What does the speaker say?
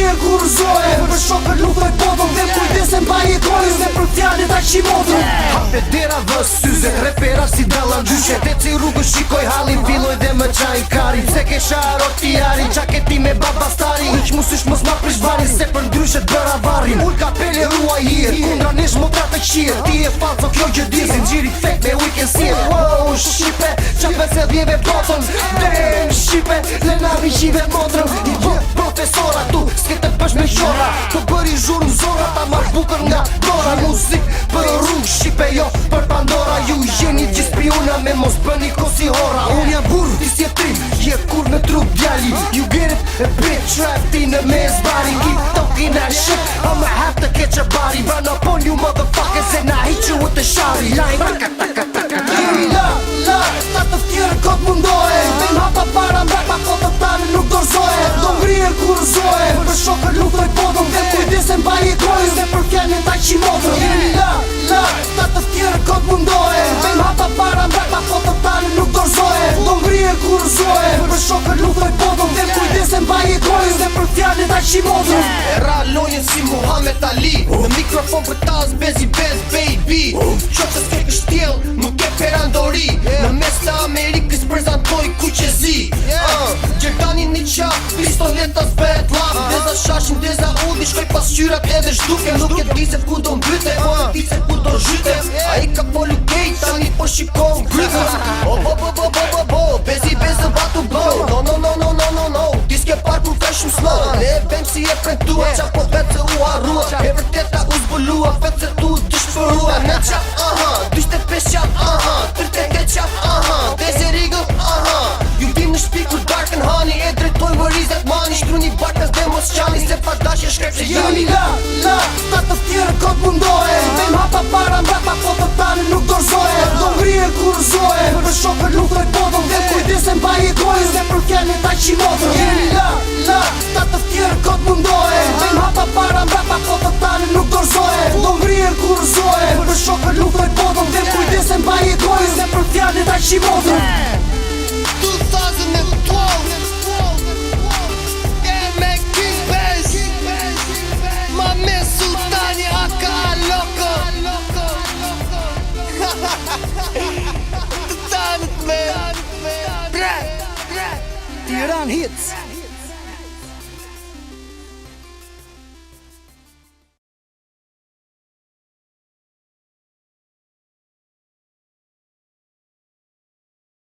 rrje kurzoje Për shokët luftoj botën dhe kujdesen pa jetojës Dhe për fjallit a qimotën Hape dera dhe syze, repera si dalla gjyshe Te ci rrugës shikoj halin, filloj dhe më qaj kari Se ke sharot i ari, qaketi me baba stari Iq musysh mos ma prish bani, se për ndryshet bëra varin Ull kapele ruaj hir, kundra nesh mo tratë qir Ti e falco kjo gjë dirë, gjiri fake me weekend sir Wow, Shqipe, qape se djeve botën Damn, Shqipe, lenari qive motrën I profesora tu, s'ke të pësh me shora Të bëri zhurë zora, ta marrë bukër nga dora Muzik për rrugë Shqipe, jo për Pandora Ju jeni gjithë spiona me mos bëni kosi hora Unë jam burë, ti si e trim, je kur me trup djali You get it, a bitch, rap ti në mes bari Keep talking that shit, I'ma have to catch your body Run up on you motherfuckers and I hit you with the shari Like, Jemi la, ta të tjerë kot mundohe Vim hapa para mbrak pa kotët tani nuk dorzohe Do ngrije kurzohe Për shokët luftoj botën dhe kujdesen pa jetojës Dhe për fjallit ta qimotën Jemi la, ta të tjerë kot mundohe Vim hapa para mbrak pa kotët tani nuk dorzohe Do ngrije kurzohe Për shokët luftoj botën dhe kujdesen pa jetojës Dhe për fjallit ta qimotën Era lojën si Muhammed Ali Në mikrofon për tas bezi bez baby Qo që s'ke kështjel nuk e perandori Në mes të Amerikës prezentoj kuqezi Gjertani një qap, pistoletas bet lap Deza shashin, deza udi, shkoj pas qyrat edhe shduke Nuk e di se ku do mbyte, po e di se ku do zhyte A i ka polu kejt, tani po shikon gryte Bo, bezi bezë batu bo No, ti s'ke par ku feshim slow Ne e vem si e frentua, qa po vetë se u arrua E vërteta u zbulua, vetë se tu dishpërua Në qap, dyshte pesh qap, tërte ke qap, deze rigëll, Ju vim në shpi kur dark and honey E drejtoj vërizet mani, shtru një barkas dhe mos qani Se pa dash e shkrep që jani La, ta të tjerë kot mundohe Vim hapa para mbrak pa kotët tani nuk dorzohe Do ngrije kurzohe Për shokët luftoj botën dhe kujdesen pa jetojës Dhe për fjallit ta qimotën Jemi la, ta të tjerë kot mundohe Vim hapa para mbrak pa kotët tani nuk dorzohe Do ngrije kurzohe Për shokët luftoj botën dhe kujdesen pa jetojës Dhe për fjallit ta qimotën 2012 Yeah, man, King Bass My man Sultani aka Loco The time it man Tiran Hits